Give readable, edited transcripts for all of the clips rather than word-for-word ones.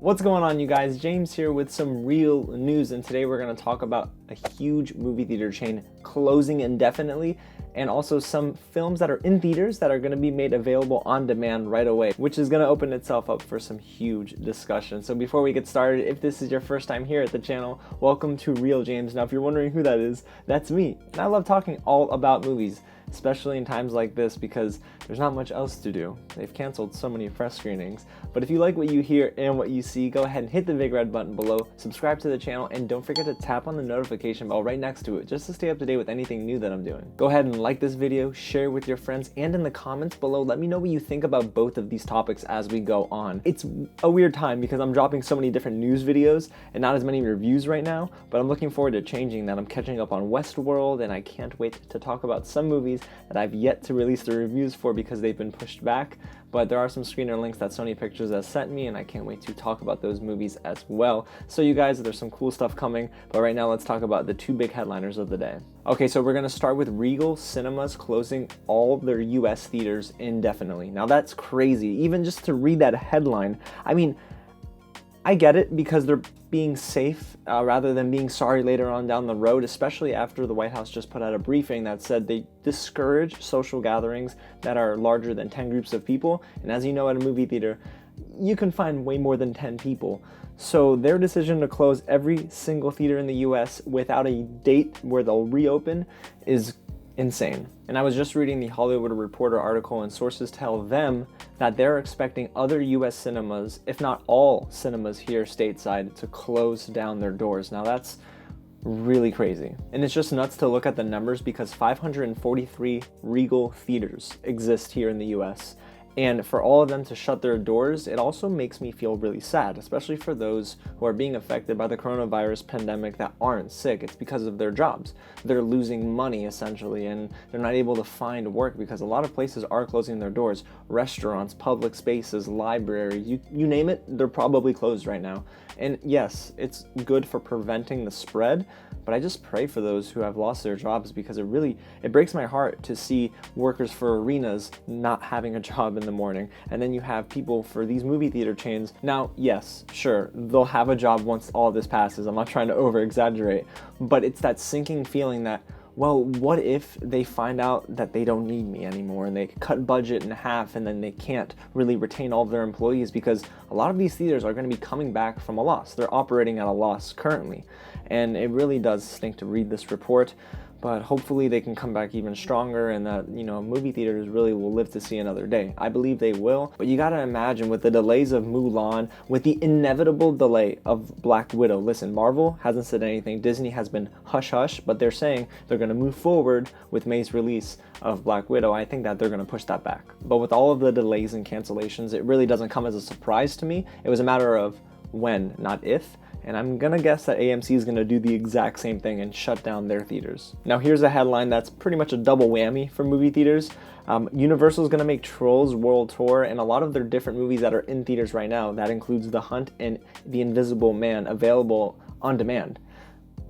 What's going on, you guys? James here with some real news, and today we're going to talk about a huge movie theater chain closing indefinitely, and also some films that are in theaters that are going to be made available on demand right away, which is going to open itself up for some huge discussion. So before we get started, if this is your first time here at the channel, welcome to Real James. Now, if you're wondering who that is, that's me, and I love talking all about movies, especially in times like this because there's not much else to do. They've canceled so many press screenings. But if you like what you hear and what you see, go ahead and hit the big red button below, subscribe to the channel, and don't forget to tap on the notification bell right next to it just to stay up to date with anything new that I'm doing. Go ahead and like this video, share with your friends, and in the comments below, let me know what you think about both of these topics as we go on. It's a weird time because I'm dropping so many different news videos and not as many reviews right now, but I'm looking forward to changing that. I'm catching up on Westworld, and I can't wait to talk about some movies that I've yet to release the reviews for because they've been pushed back, but there are some screener links that Sony Pictures has sent me, and I can't wait to talk about those movies as well. So you guys, there's some cool stuff coming, but right now let's talk about the two big headliners of the day. Okay, so we're gonna start with Regal Cinemas closing all their US theaters indefinitely. Now that's crazy, even just to read that headline. I mean, I get it because they're being safe rather than being sorry later on down the road, especially after the White House just put out a briefing that said they discourage social gatherings that are larger than 10 groups of people. And as you know, at a movie theater, you can find way more than 10 people. So their decision to close every single theater in the US without a date where they'll reopen is insane. And I was just reading the Hollywood Reporter article, and sources tell them that they're expecting other US cinemas, if not all cinemas here stateside, to close down their doors. Now that's really crazy. And it's just nuts to look at the numbers because 543 Regal theaters exist here in the US. And for all of them to shut their doors, it also makes me feel really sad, especially for those who are being affected by the coronavirus pandemic that aren't sick. It's because of their jobs. They're losing money, essentially, and they're not able to find work because a lot of places are closing their doors. Restaurants, public spaces, libraries, you name it, they're probably closed right now. And yes, it's good for preventing the spread, but I just pray for those who have lost their jobs because it breaks my heart to see workers for arenas not having a job in the morning. And then you have people for these movie theater chains. Now, yes, sure, they'll have a job once all this passes. I'm not trying to over exaggerate, but it's that sinking feeling that, well, what if they find out that they don't need me anymore and they cut budget in half and then they can't really retain all of their employees because a lot of these theaters are going to be coming back from a loss. They're operating at a loss currently. And it really does stink to read this report, but hopefully they can come back even stronger and that, movie theaters really will live to see another day. I believe they will, but you gotta imagine with the delays of Mulan, with the inevitable delay of Black Widow. Listen, Marvel hasn't said anything. Disney has been hush-hush, but they're saying they're gonna move forward with May's release of Black Widow. I think that they're gonna push that back. But with all of the delays and cancellations, it really doesn't come as a surprise to me. It was a matter of when, not if. And I'm gonna guess that AMC is gonna do the exact same thing and shut down their theaters. Now here's a headline that's pretty much a double whammy for movie theaters. Universal is gonna make Trolls World Tour and a lot of their different movies that are in theaters right now. That includes The Hunt and The Invisible Man, available on demand.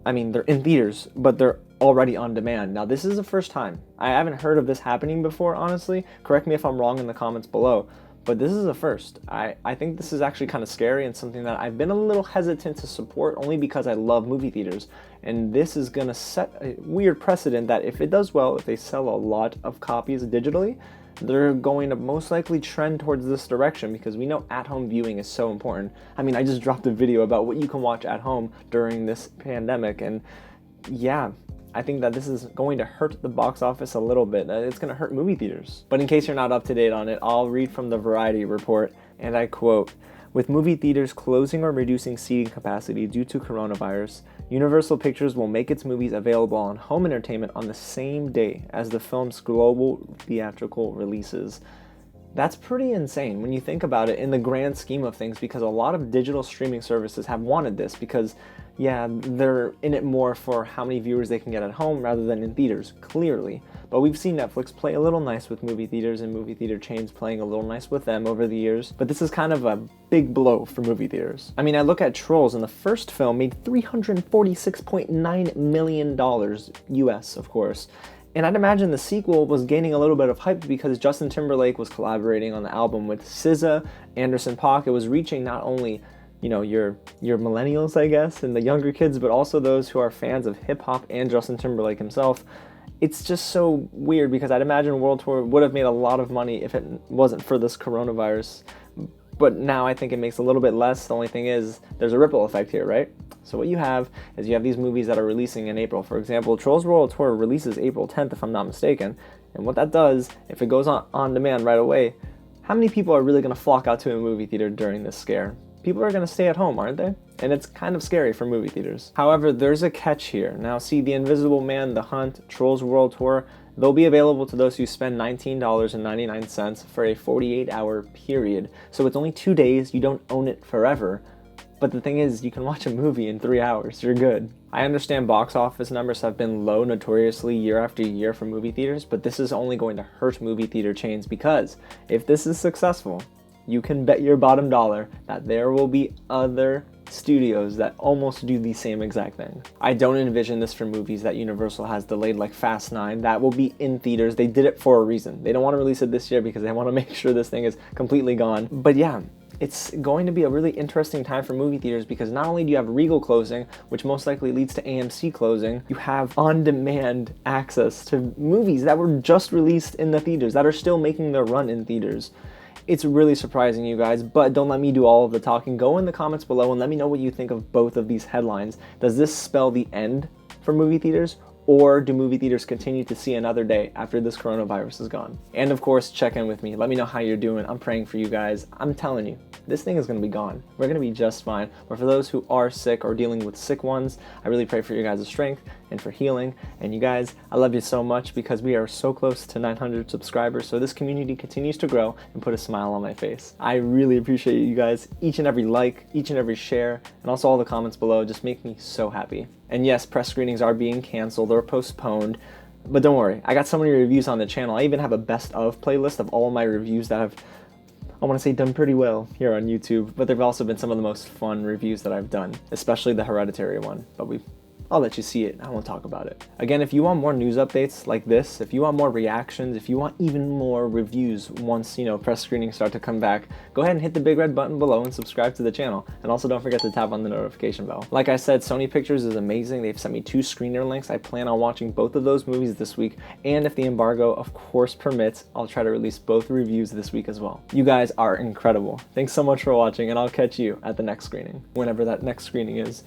I mean, they're in theaters, but they're already on demand. Now this is the first time. I haven't heard of this happening before, honestly. Correct me if I'm wrong in the comments below. But this is a first. I think this is actually kind of scary and something that I've been a little hesitant to support only because I love movie theaters. And this is going to set a weird precedent that if it does well, if they sell a lot of copies digitally, they're going to most likely trend towards this direction because we know at-home viewing is so important. I mean, I just dropped a video about what you can watch at home during this pandemic, and yeah, I think that this is going to hurt the box office a little bit. It's going to hurt movie theaters. But in case you're not up to date on it, I'll read from the Variety report, and I quote, "With movie theaters closing or reducing seating capacity due to coronavirus, Universal Pictures will make its movies available on home entertainment on the same day as the film's global theatrical releases." That's pretty insane when you think about it in the grand scheme of things, because a lot of digital streaming services have wanted this because, yeah, they're in it more for how many viewers they can get at home rather than in theaters, clearly. But we've seen Netflix play a little nice with movie theaters and movie theater chains playing a little nice with them over the years. But this is kind of a big blow for movie theaters. I mean, I look at Trolls, and the first film made $346.9 million US, of course. And I'd imagine the sequel was gaining a little bit of hype because Justin Timberlake was collaborating on the album with SZA, Anderson .Paak. It was reaching not only your millennials, I guess, and the younger kids, but also those who are fans of hip hop and Justin Timberlake himself. It's just so weird because I'd imagine World Tour would have made a lot of money if it wasn't for this coronavirus. But now I think it makes a little bit less. The only thing is there's a ripple effect here, right? So what you have is you have these movies that are releasing in April. For example, Trolls World Tour releases April 10th, if I'm not mistaken. And what that does, if it goes on demand right away, how many people are really going to flock out to a movie theater during this scare? People are going to stay at home, aren't they? And it's kind of scary for movie theaters. However, there's a catch here. Now see, The Invisible Man, The Hunt, Trolls World Tour, they'll be available to those who spend $19.99 for a 48-hour period. So it's only 2 days, you don't own it forever. But the thing is, you can watch a movie in 3 hours, you're good. I understand box office numbers have been low notoriously year after year for movie theaters, but this is only going to hurt movie theater chains because if this is successful, you can bet your bottom dollar that there will be other studios that almost do the same exact thing. I don't envision this for movies that Universal has delayed, like Fast 9. That will be in theaters. They did it for a reason. They don't want to release it this year because they want to make sure this thing is completely gone. But yeah, it's going to be a really interesting time for movie theaters because not only do you have Regal closing, which most likely leads to AMC closing, you have on-demand access to movies that were just released in the theaters, that are still making their run in theaters. It's really surprising, you guys, but don't let me do all of the talking. Go in the comments below and let me know what you think of both of these headlines. Does this spell the end for movie theaters? Or do movie theaters continue to see another day after this coronavirus is gone? And of course, check in with me. Let me know how you're doing. I'm praying for you guys. I'm telling you, this thing is going to be gone. We're going to be just fine. But for those who are sick or dealing with sick ones, I really pray for your guys' strength and for healing. And you guys, I love you so much because we are so close to 900 subscribers. So this community continues to grow and put a smile on my face. I really appreciate you guys. Each and every like, each and every share, and also all the comments below just make me so happy. And yes, press screenings are being canceled or postponed, but don't worry, I got so many reviews on the channel. I even have a best of playlist of all of my reviews that have, I want to say, done pretty well here on YouTube, but they've also been some of the most fun reviews that I've done, especially the Hereditary one, but I'll let you see it. I won't talk about it. Again, if you want more news updates like this, if you want more reactions, if you want even more reviews once, press screenings start to come back, go ahead and hit the big red button below and subscribe to the channel. And also don't forget to tap on the notification bell. Like I said, Sony Pictures is amazing. They've sent me 2 screener links. I plan on watching both of those movies this week. And if the embargo, of course, permits, I'll try to release both reviews this week as well. You guys are incredible. Thanks so much for watching, and I'll catch you at the next screening, whenever that next screening is.